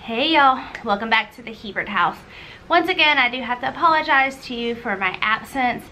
Hey y'all, welcome back to the Hebert house. Once again, I do have to apologize to you for my absence.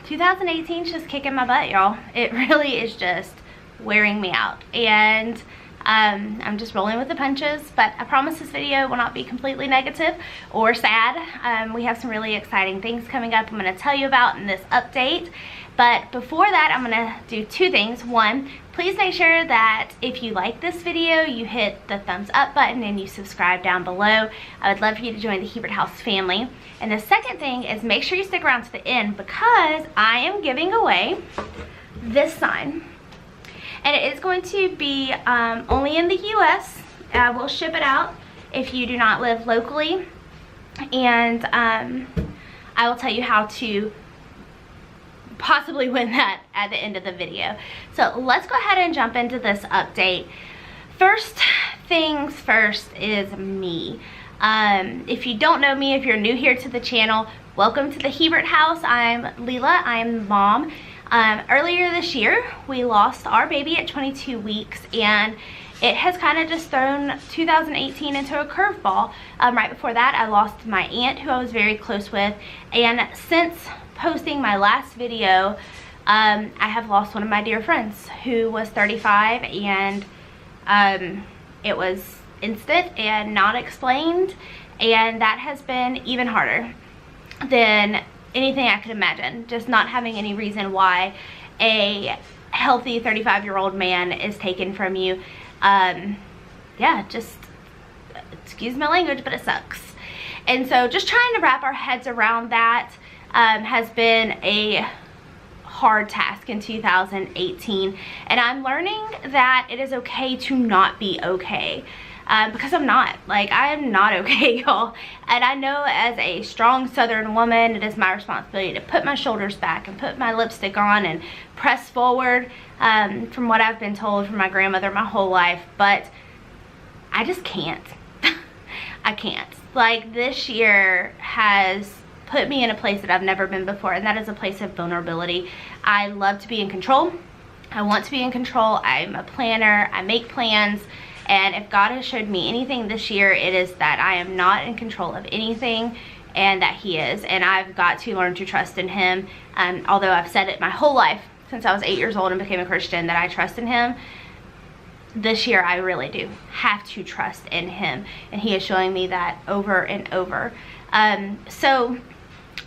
2018 is just kicking my butt, y'all. It really is just wearing me out, and I'm just rolling with the punches, but I promise this video will not be completely negative or sad. We have some really exciting things coming up I'm going to tell you about in this update. But before that, I'm going to do two things. One, please make sure that if you like this video, you hit the thumbs up button and you subscribe down below. I would love for you to join the Hebert house family. And the second thing is make sure you stick around to the end, because I am giving away this sign. And it is going to be only in the US. We'll ship it out if you do not live locally. And I will tell you how to possibly win that at the end of the video. So let's go ahead and jump into this update. First things first is me. If you don't know me, if you're new here to the channel, welcome to the Hebert house. I'm Leela, I'm mom. Earlier this year, we lost our baby at 22 weeks, and it has kind of just thrown 2018 into a curveball. Right before that, I lost my aunt, who I was very close with, and since posting my last video, I have lost one of my dear friends who was 35, and it was instant and not explained, and that has been even harder than anything I could imagine. Just not having any reason why a healthy 35-year-old man is taken from you. Yeah, just excuse my language, but it sucks. And so just trying to wrap our heads around that has been a hard task in 2018, and I'm learning that it is okay to not be okay, because I'm not. Like, I am not okay, y'all. And I know as a strong Southern woman, it is my responsibility to put my shoulders back and put my lipstick on and press forward, from what I've been told from my grandmother my whole life, but I just can't. I can't. Like, this year has put me in a place that I've never been before, and that is a place of vulnerability. I love to be in control. I want to be in control. I'm a planner. I make plans, and if God has showed me anything this year, it is that I am not in control of anything, and that He is, and I've got to learn to trust in Him. Although I've said it my whole life since I was 8 years old and became a Christian that I trust in Him, this year I really do have to trust in Him, and He is showing me that over and over. So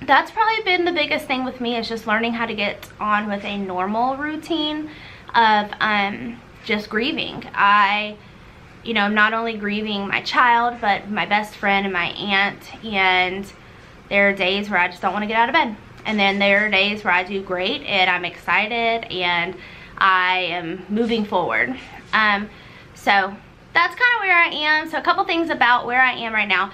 that's probably been the biggest thing with me, is just learning how to get on with a normal routine of just grieving. You know, not only grieving my child, but my best friend and my aunt, and there are days where I just don't want to get out of bed, and then there are days where I do great and I'm excited and I am moving forward. So that's kind of where I am. So a couple things about where I am right now.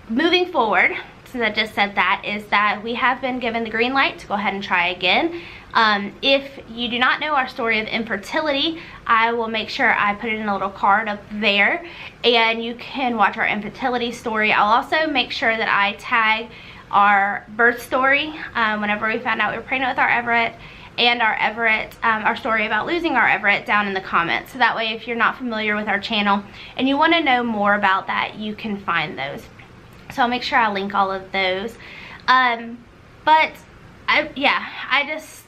Moving forward, since I just said that, is that we have been given the green light to go ahead and try again. If you do not know our story of infertility, I will make sure I put it in a little card up there, and you can watch our infertility story. I'll also make sure that I tag our birth story, whenever we found out we were pregnant with our Everett, and our story about losing our Everett, down in the comments. So that way, if you're not familiar with our channel and you want to know more about that, you can find those. So I'll make sure I link all of those. But I just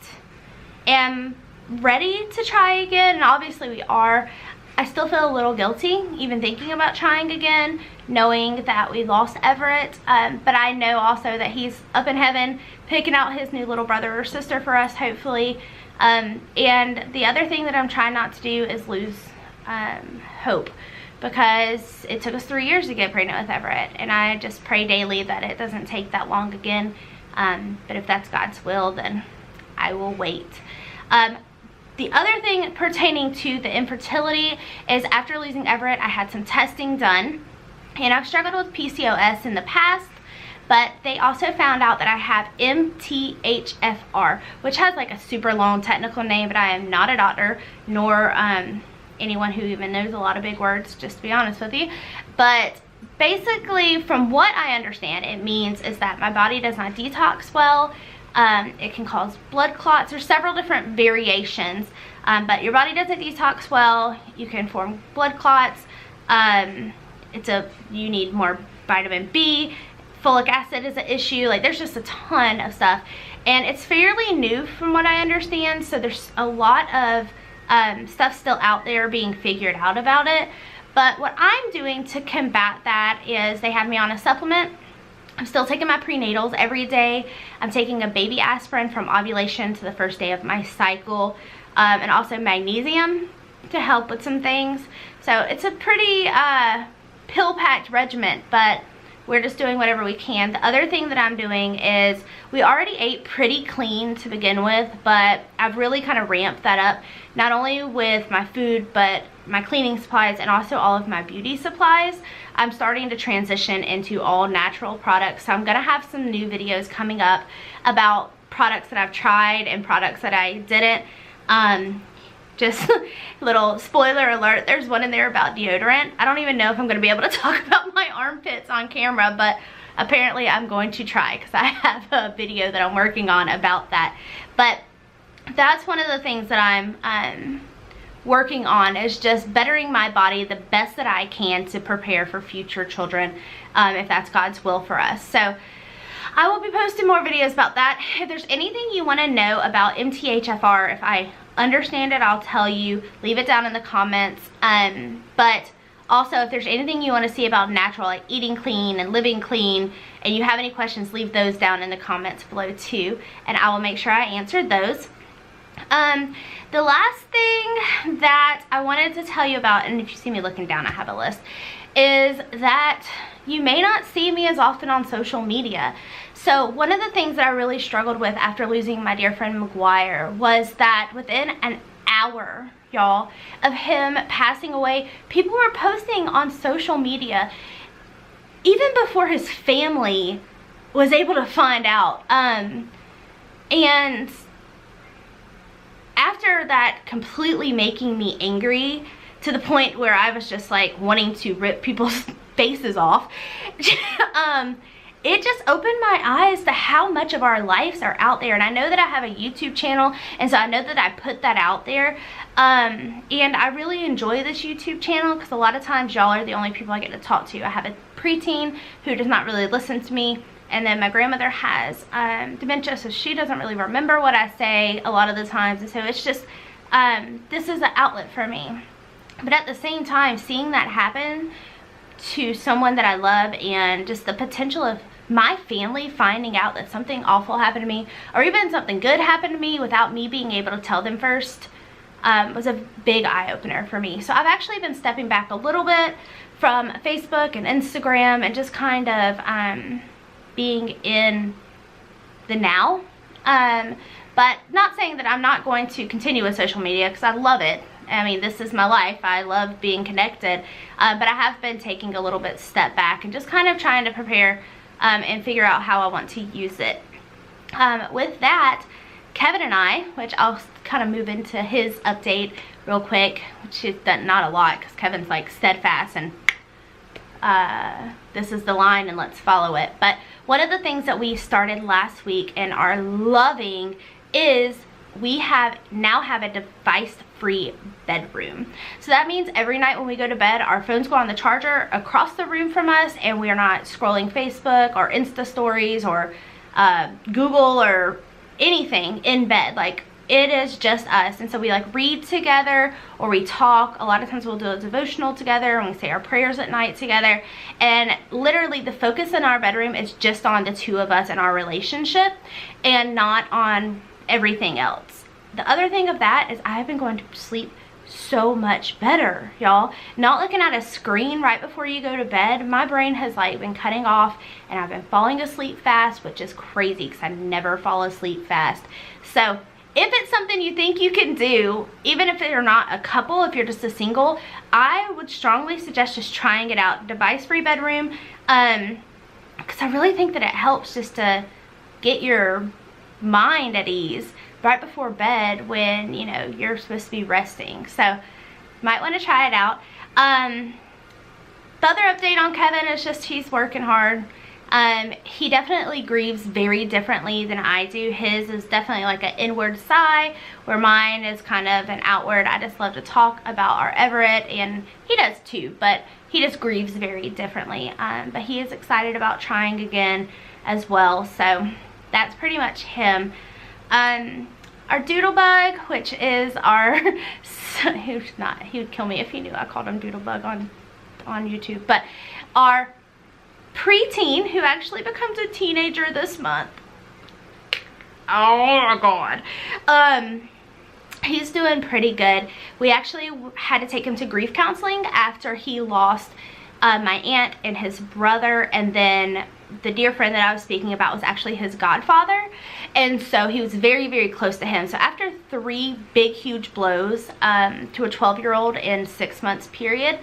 am ready to try again, and obviously we are. I still feel a little guilty even thinking about trying again, knowing that we lost Everett, but I know also that he's up in heaven picking out his new little brother or sister for us, hopefully. And the other thing that I'm trying not to do is lose hope, because it took us 3 years to get pregnant with Everett, and I just pray daily that it doesn't take that long again. But if that's God's will, then I will wait. The other thing pertaining to the infertility is, after losing Everett, I had some testing done, and I've struggled with PCOS in the past, but they also found out that I have MTHFR, which has like a super long technical name, but I am not a doctor, nor anyone who even knows a lot of big words, just to be honest with you. But basically, from what I understand, it means is that my body does not detox well. It can cause blood clots. There's several different variations, but your body doesn't detox well. You can form blood clots. you need more vitamin B, folic acid is an issue. Like, there's just a ton of stuff, and it's fairly new from what I understand, so there's a lot of stuff still out there being figured out about it. But what I'm doing to combat that is they have me on a supplement. I'm still taking my prenatals every day. I'm taking a baby aspirin from ovulation to the first day of my cycle, and also magnesium to help with some things. So it's a pretty pill-packed regimen, but we're just doing whatever we can. The other thing that I'm doing is, we already ate pretty clean to begin with, but I've really kind of ramped that up, not only with my food, but my cleaning supplies and also all of my beauty supplies. I'm starting to transition into all natural products, so I'm gonna have some new videos coming up about products that I've tried and products that I didn't. Just little spoiler alert, there's one in there about deodorant. I don't even know if I'm going to be able to talk about my armpits on camera, but apparently I'm going to try, because I have a video that I'm working on about that. But that's one of the things that I'm working on, is just bettering my body the best that I can to prepare for future children, if that's God's will for us. So I will be posting more videos about that. If there's anything you want to know about MTHFR, if I understand it, I'll tell you. Leave it down in the comments. But also, if there's anything you want to see about natural, like eating clean and living clean, and you have any questions, leave those down in the comments below too, and I will make sure I answered those. The last thing that I wanted to tell you about, and if you see me looking down, I have a list, is that you may not see me as often on social media. So one of the things that I really struggled with after losing my dear friend McGuire was that within an hour, y'all, of him passing away, people were posting on social media, even before his family was able to find out. And after that completely making me angry, to the point where I was just like wanting to rip people's faces off, it just opened my eyes to how much of our lives are out there. And I know that I have a YouTube channel, and so I know that I put that out there, and I really enjoy this YouTube channel, because a lot of times y'all are the only people I get to talk to. I have a preteen who does not really listen to me, and then my grandmother has dementia, so she doesn't really remember what I say a lot of the times, and so it's just this is an outlet for me. But at the same time, seeing that happen to someone that I love, and just the potential of my family finding out that something awful happened to me, or even something good happened to me without me being able to tell them first, was a big eye-opener for me. So I've actually been stepping back a little bit from Facebook and Instagram, and just kind of being in the now. But not saying that I'm not going to continue with social media, because I love it. I mean, this is my life. I love being connected. But I have been taking a little bit step back, and just kind of trying to prepare and figure out how I want to use it. With that, Kevin and I, which I'll kind of move into his update real quick, which is not a lot, because Kevin's like steadfast and this is the line and let's follow it. But one of the things that we started last week and are loving is we now have a device-free bedroom. So that means every night when we go to bed, our phones go on the charger across the room from us, and we are not scrolling Facebook or Insta stories or Google or anything in bed. Like, it is just us. And so we like read together, or we talk. A lot of times we'll do a devotional together, and we say our prayers at night together. And literally the focus in our bedroom is just on the two of us and our relationship, and not on everything else. The other thing of that is I've been going to sleep so much better, y'all. Not looking at a screen right before you go to bed. My brain has like been cutting off, and I've been falling asleep fast, which is crazy because I never fall asleep fast. So if it's something you think you can do, even if you're not a couple, if you're just a single, I would strongly suggest just trying it out. Device-free bedroom, because I really think that it helps just to get your mind at ease right before bed when, you know, you're supposed to be resting. So might want to try it out. The other update on Kevin is just he's working hard. He definitely grieves very differently than I do. His is definitely like an inward sigh, where mine is kind of an outward. I just love to talk about our Everett, and he does too, but he just grieves very differently. But he is excited about trying again as well, so that's pretty much him. Our Doodlebug, which is our, he would kill me if he knew I called him Doodlebug on YouTube, but our preteen, who actually becomes a teenager this month. Oh my God. He's doing pretty good. We actually had to take him to grief counseling after he lost my aunt and his brother, and then the dear friend that I was speaking about was actually his godfather, and so he was very, very close to him. So after 3 big, huge blows to a 12-year-old in 6 months period,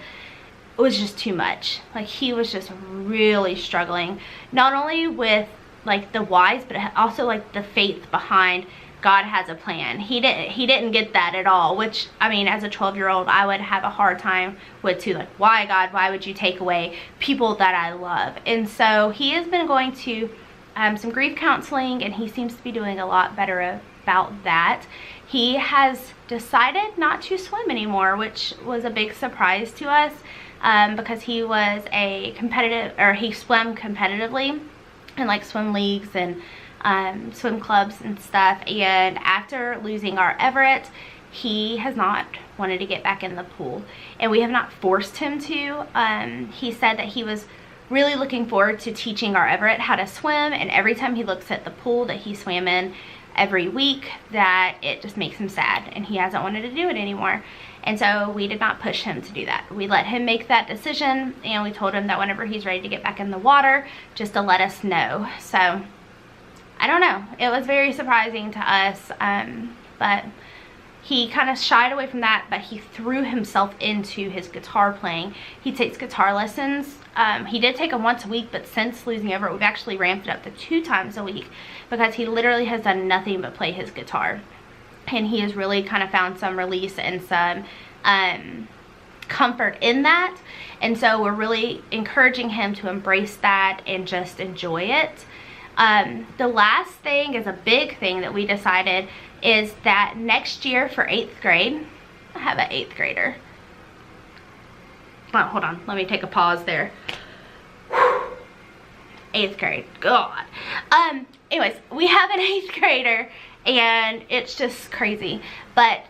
it was just too much. Like, he was just really struggling, not only with like the whys, but also like the faith behind God has a plan. He didn't get that at all, which, I mean, as a 12-year-old, I would have a hard time with too. Like, why, God, why would you take away people that I love? And so he has been going to some grief counseling, and he seems to be doing a lot better about that. He has decided not to swim anymore, which was a big surprise to us, because he was a competitive, or he swam competitively in like swim leagues and swim clubs and stuff, and after losing our Everett, he has not wanted to get back in the pool, and we have not forced him to. He said that he was really looking forward to teaching our Everett how to swim, and every time he looks at the pool that he swam in every week, that it just makes him sad, and he hasn't wanted to do it anymore. And so we did not push him to do that. We let him make that decision, and we told him that whenever he's ready to get back in the water, just to let us know. So I don't know, it was very surprising to us, but he kind of shied away from that, but he threw himself into his guitar playing. He takes guitar lessons. He did take them once a week, but since losing Everett, we've actually ramped it up to 2 times a week, because he literally has done nothing but play his guitar. And he has really kind of found some release and some comfort in that. And so we're really encouraging him to embrace that and just enjoy it. The last thing is a big thing that we decided is that next year for 8th grade, I have an 8th grader. Oh, hold on, let me take a pause there. 8th grade, God. Anyways, we have an 8th grader, and it's just crazy. But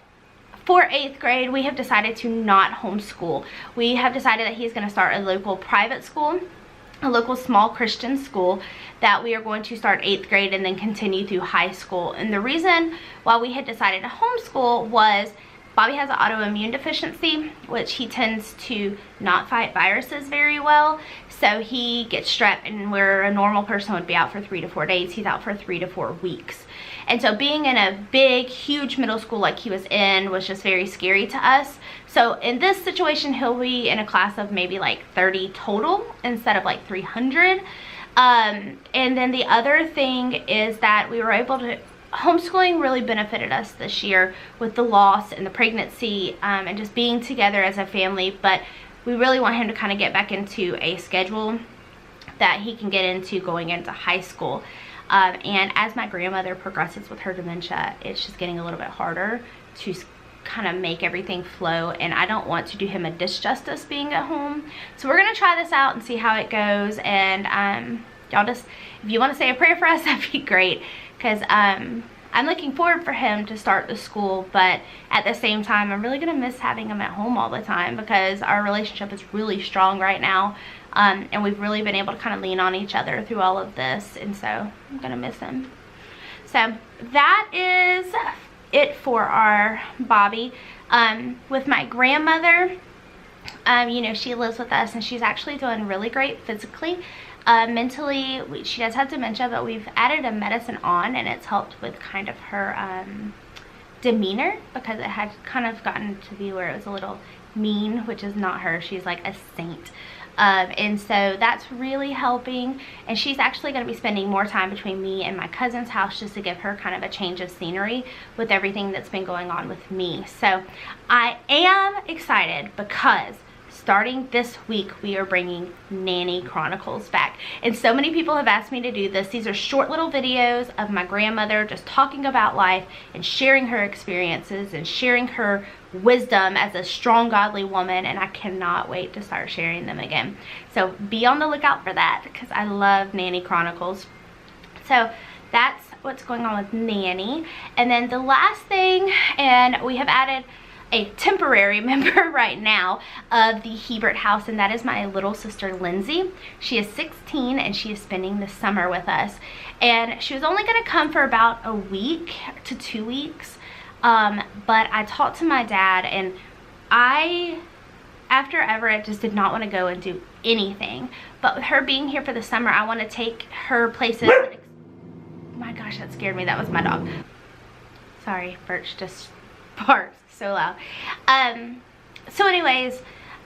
for 8th grade, we have decided to not homeschool. We have decided that he's going to start a local private school, a local small Christian school, that we are going to start 8th grade and then continue through high school. And the reason why we had decided to homeschool was Bobby has an autoimmune deficiency, which he tends to not fight viruses very well. So he gets strep, and where a normal person would be out for 3 to 4 days, he's out for 3 to 4 weeks. And so being in a big, huge middle school like he was in was just very scary to us. So in this situation, he'll be in a class of maybe like 30 total instead of like 300. And then the other thing is that we were able to, homeschooling really benefited us this year with the loss and the pregnancy, and just being together as a family. But we really want him to kind of get back into a schedule that he can get into going into high school. And as my grandmother progresses with her dementia, it's just getting a little bit harder to kind of make everything flow, and I don't want to do him a disjustice being at home. So we're gonna try this out and see how it goes. And y'all just, if you want to say a prayer for us, that'd be great, because I'm looking forward for him to start the school, but at the same time, I'm really gonna miss having him at home all the time, because our relationship is really strong right now. And we've really been able to kind of lean on each other through all of this, and so I'm gonna miss him. So that is it for our Bobby. With my grandmother, you know, she lives with us, and she's actually doing really great physically. Mentally, she does have dementia, but we've added a medicine on, and it's helped with kind of her demeanor, because it had kind of gotten to be where it was a little mean, which is not her. She's like a saint. And so that's really helping, and she's actually going to be spending more time between me and my cousin's house, just to give her kind of a change of scenery with everything that's been going on with me. So I am excited, because starting this week, we are bringing Nanny Chronicles back. And so many people have asked me to do this. These are short little videos of my grandmother just talking about life and sharing her experiences and sharing her wisdom as a strong, godly woman. And I cannot wait to start sharing them again. So be on the lookout for that, because I love Nanny Chronicles. So that's what's going on with Nanny. And then the last thing, and we have added a temporary member right now of the Hebert house, and that is my little sister Lindsay. She is 16 and she is spending the summer with us, and she was only going to come for about a week to 2 weeks, but I talked to my dad, and after Everett just did not want to go and do anything, but with her being here for the summer, I want to take her places. My gosh, that scared me. That was my dog. Sorry, Birch just barked so loud. So anyways,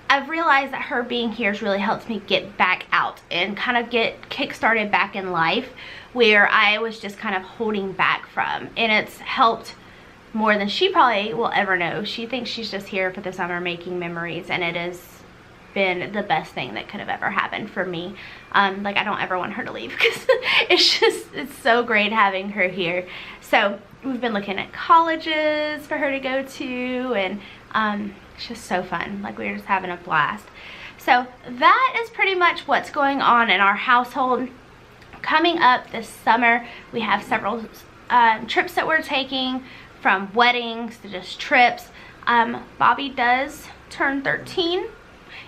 I've realized that her being here has really helped me get back out and kind of get kick-started back in life, where I was just kind of holding back from, and it's helped more than she probably will ever know. She thinks she's just here for the summer making memories, and it has been the best thing that could have ever happened for me. Like, I don't ever want her to leave, because it's so great having her here. So we've been looking at colleges for her to go to, and it's just so fun. Like, we're just having a blast. So that is pretty much what's going on in our household. Coming up this summer, we have several trips that we're taking, from weddings to just trips. Bobby does turn 13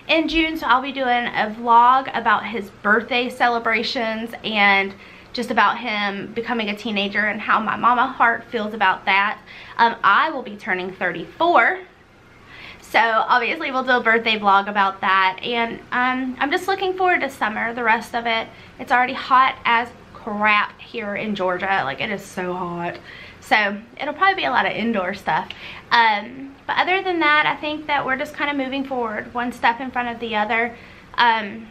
in June, so I'll be doing a vlog about his birthday celebrations and just about him becoming a teenager and how my mama heart feels about that. I will be turning 34, so obviously we'll do a birthday vlog about that, and I'm just looking forward to summer, the rest of it. It's already hot as crap here in Georgia. Like, it is so hot, so it'll probably be a lot of indoor stuff. But other than that, I think that we're just kind of moving forward, one step in front of the other. And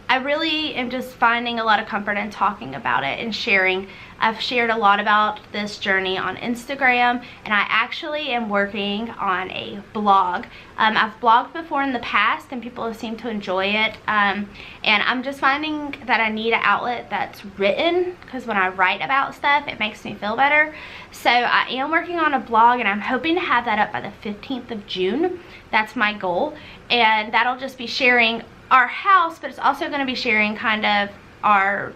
I really am just finding a lot of comfort in talking about it and sharing. I've shared a lot about this journey on Instagram, and I actually am working on a blog. I've blogged before in the past, and people have seemed to enjoy it. And I'm just finding that I need an outlet that's written, because when I write about stuff, it makes me feel better. So I am working on a blog, and I'm hoping to have that up by the 15th of June. That's my goal. And that'll just be sharing our house, but it's also going to be sharing kind of our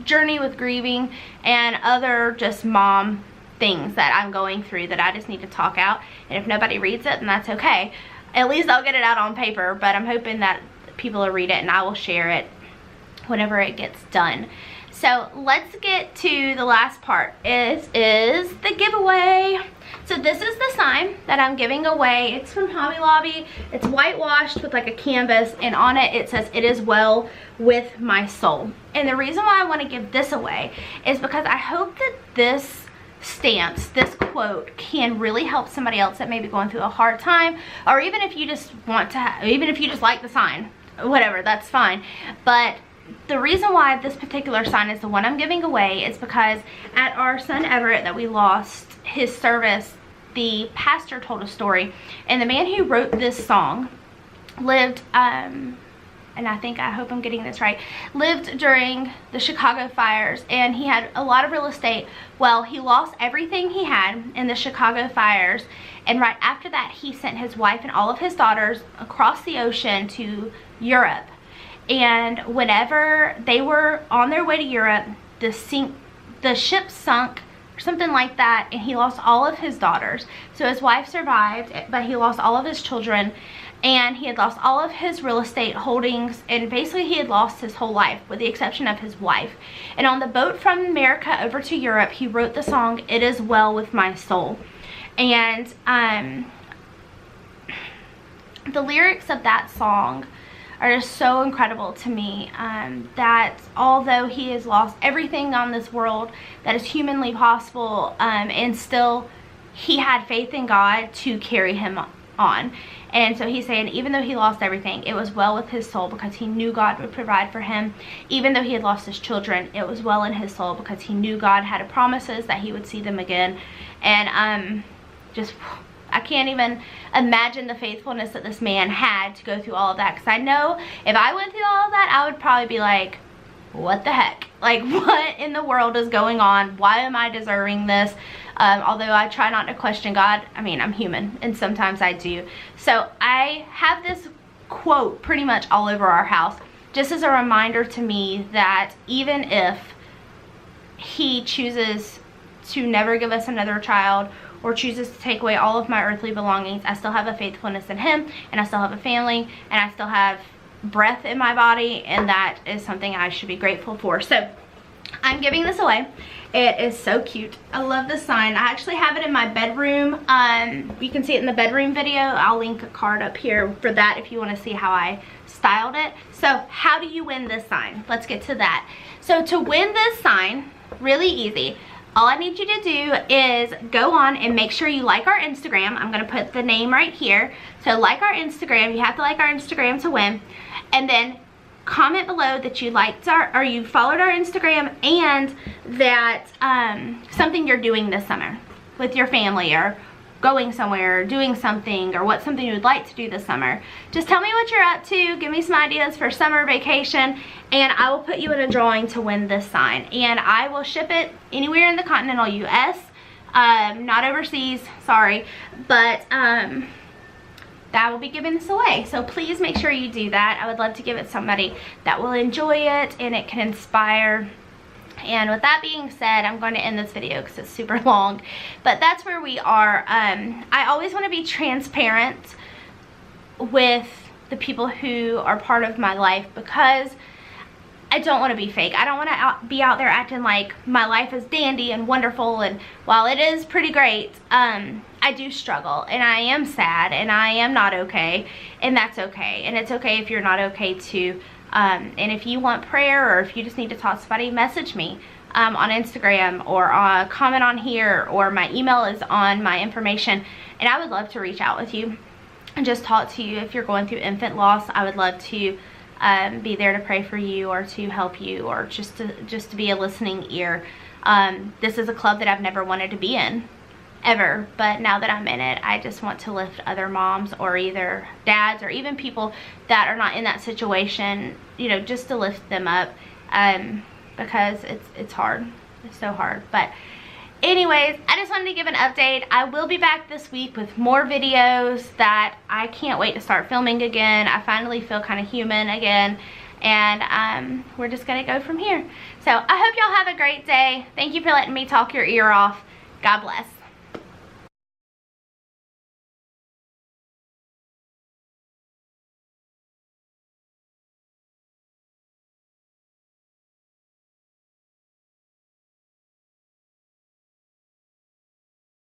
journey with grieving and other just mom things that I'm going through that I just need to talk out. And if nobody reads it, then that's okay. At least I'll get it out on paper, but I'm hoping that people will read it, and I will share it whenever it gets done. So let's get to the last part. Is the giveaway. So this is the sign that I'm giving away. It's from Hobby Lobby. It's whitewashed with like a canvas, and on it it says, "It is well with my soul." And the reason why I want to give this away is because I hope that this stance, this quote, can really help somebody else that may be going through a hard time, or even if you just want to, even if you just like the sign, whatever, that's fine. But the reason why this particular sign is the one I'm giving away is because at our son Everett that we lost his service, the pastor told a story, and the man who wrote this song lived, and I hope I'm getting this right, lived during the Chicago fires, and he had a lot of real estate. Well, he lost everything he had in the Chicago fires, and right after that he sent his wife and all of his daughters across the ocean to Europe. And whenever they were on their way to Europe, the ship sunk or something like that, and he lost all of his daughters. So his wife survived, but he lost all of his children, and he had lost all of his real estate holdings, and basically he had lost his whole life with the exception of his wife. And on the boat from America over to Europe, he wrote the song, "It Is Well With My Soul." And the lyrics of that song are just so incredible to me, that although he has lost everything on this world that is humanly possible, and still he had faith in God to carry him on. And so he's saying even though he lost everything, it was well with his soul because he knew God would provide for him. Even though he had lost his children, it was well in his soul because he knew God had promises that he would see them again. And just I can't even imagine the faithfulness that this man had to go through all of that, because I know if I went through all of that, I would probably be like, what the heck? Like, what in the world is going on? Why am I deserving this? Although I try not to question God. I mean, I'm human, and sometimes I do. So I have this quote pretty much all over our house, just as a reminder to me that even if he chooses to never give us another child, or chooses to take away all of my earthly belongings, I still have a faithfulness in him, and I still have a family, and I still have breath in my body, and that is something I should be grateful for. So I'm giving this away. It is so cute. I love this sign. I actually have it in my bedroom. You can see it in the bedroom video. I'll link a card up here for that if you want to see how I styled it. So how do you win this sign? Let's get to that. So to win this sign, really easy. All I need you to do is go on and make sure you like our Instagram. I'm going to put the name right here. So like our Instagram. You have to like our Instagram to win. And then comment below that you liked or you followed our Instagram, and that something you're doing this summer with your family, or going somewhere, or doing something, or what's something you would like to do this summer. Just tell me what you're up to. Give me some ideas for summer vacation, and I will put you in a drawing to win this sign. And I will ship it anywhere in the continental US, not overseas, sorry, but that will be giving this away. So please make sure you do that. I would love to give it to somebody that will enjoy it and it can inspire. And with that being said, I'm going to end this video because it's super long, but that's where we are. I always want to be transparent with the people who are part of my life, because I don't want to be fake. I don't want to be out there acting like my life is dandy and wonderful, and while it is pretty great, I do struggle, and I am sad, and I am not okay, and that's okay. And it's okay if you're not okay too. And if you want prayer, or if you just need to talk to somebody, message me on Instagram, or comment on here, or my email is on my information, and I would love to reach out with you and just talk to you. If you're going through infant loss, I would love to be there to pray for you, or to help you, or just to be a listening ear. This is a club that I've never wanted to be in, ever, but now that I'm in it, I just want to lift other moms, or either dads, or even people that are not in that situation, you know, just to lift them up, because it's hard. It's so hard. But anyways, I just wanted to give an update. I will be back this week with more videos that I can't wait to start filming again. I finally feel kind of human again, and we're just gonna go from here. So I hope y'all have a great day. Thank you for letting me talk your ear off. God bless.